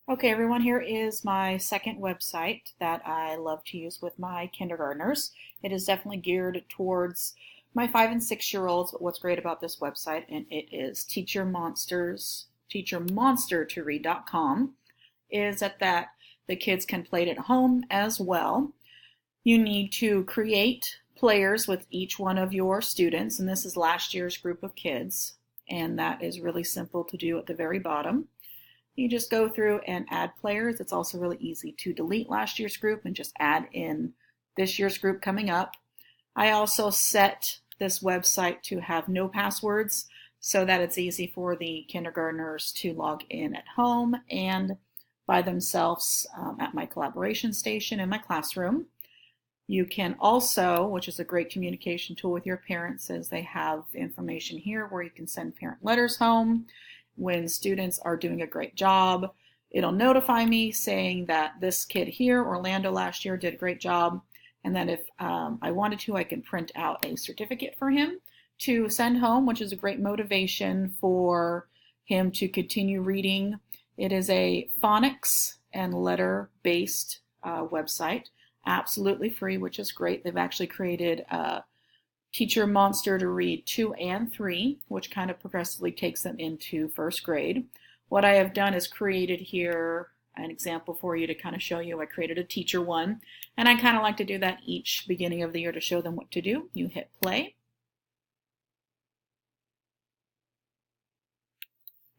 Okay, everyone, here is my second website that I love to use with my kindergartners. It is definitely geared towards my 5 and 6 year olds, but what's great about this website, and it is teachermonster2read.com, is that the kids can play it at home as well. You need to create players with each one of your students, and this is last year's group of kids, and that is really simple to do at the very bottom. You just go through and add players. It's also really easy to delete last year's group and just add in this year's group coming up. I also set this website to have no passwords so that it's easy for the kindergartners to log in at home and by themselves at my collaboration station in my classroom. You can also, which is a great communication tool with your parents, is they have information here where you can send parent letters home. When students are doing a great job, it'll notify me saying that this kid here, Orlando last year, did a great job. And then if I wanted to, I can print out a certificate for him to send home, which is a great motivation for him to continue reading. It is a phonics and letter-based website, absolutely free, which is great. They've actually created Teacher Monster to Read 2 and 3, which kind of progressively takes them into first grade. What I have done is created here an example for you to kind of show you. I created a teacher one, and I kind of like to do that each beginning of the year to show them what to do. You hit play.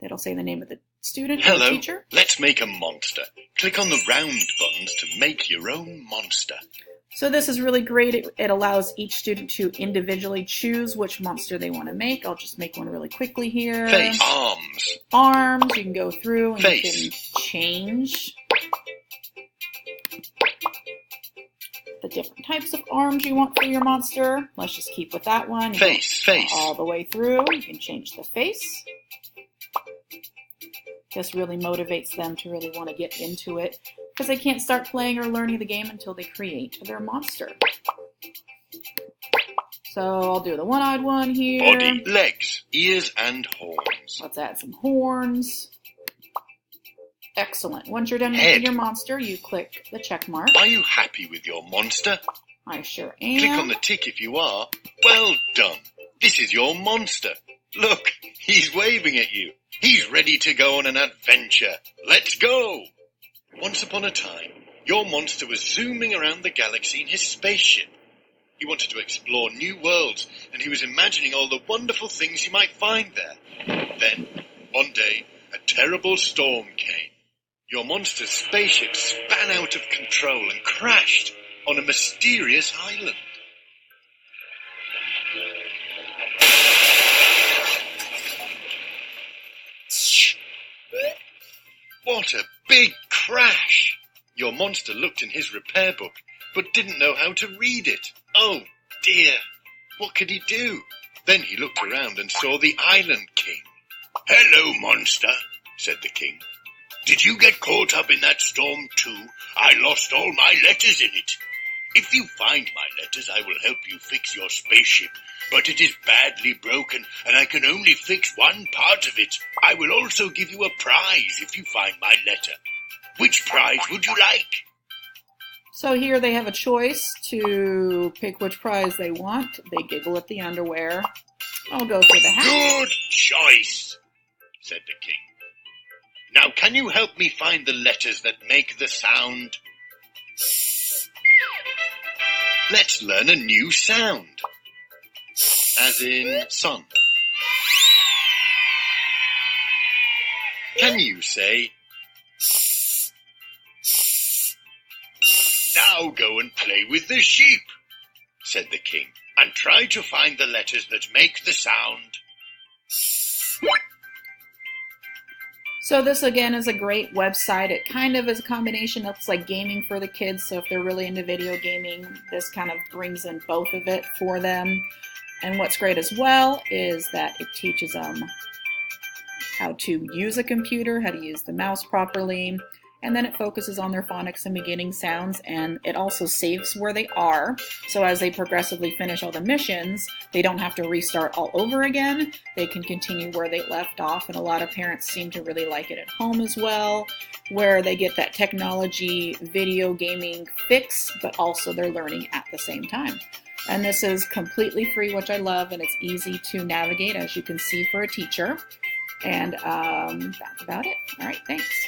It'll say the name of the student or the teacher. Hello, let's make a monster. Click on the round buttons to make your own monster. So this is really great. It allows each student to individually choose which monster they want to make. I'll just make one really quickly here. Face. Arms. Arms. You can go through and Face. you can change the different types of arms you want for your monster. Let's just keep with that one. Face. Face. All the way through. You can change the face. This really motivates them to really want to get into it because they can't start playing or learning the game until they create their monster. So I'll do the one-eyed one here. Body, legs, ears, and horns. Let's add some horns. Excellent. Once you're done making your monster, you click the check mark. Are you happy with your monster? I sure am. Click on the tick if you are. Well done. This is your monster. Look, he's waving at you. He's ready to go on an adventure. Let's go! Once upon a time, your monster was zooming around the galaxy in his spaceship. He wanted to explore new worlds, and he was imagining all the wonderful things he might find there. Then, one day, a terrible storm came. Your monster's spaceship span out of control and crashed on a mysterious island. What a big crash! Your monster looked in his repair book, but didn't know how to read it. Oh dear! What could he do? Then he looked around and saw the Island King. Hello, monster, said the king. Did you get caught up in that storm too? I lost all my letters in it. If you find my letters, I will help you fix your spaceship, but it is badly broken, and I can only fix one part of it. I will also give you a prize if you find my letter. Which prize would you like? So here they have a choice to pick which prize they want. They giggle at the underwear. I'll go for the hat. Good choice, said the king. Now can you help me find the letters that make the sound? Let's learn a new sound. As in sun. Can you say? Now go and play with the sheep, said the king, and try to find the letters that make the sound. So this again is a great website. It kind of is a combination. It's like gaming for the kids. So if they're really into video gaming, this kind of brings in both of it for them. And what's great as well is that it teaches them how to use a computer, how to use the mouse properly, and then it focuses on their phonics and beginning sounds, and it also saves where they are. So as they progressively finish all the missions, they don't have to restart all over again. They can continue where they left off, and a lot of parents seem to really like it at home as well. where they get that technology video gaming fix, but also they're learning at the same time. And this is completely free, which I love, and it's easy to navigate, as you can see, for a teacher. And that's about it. All right, thanks.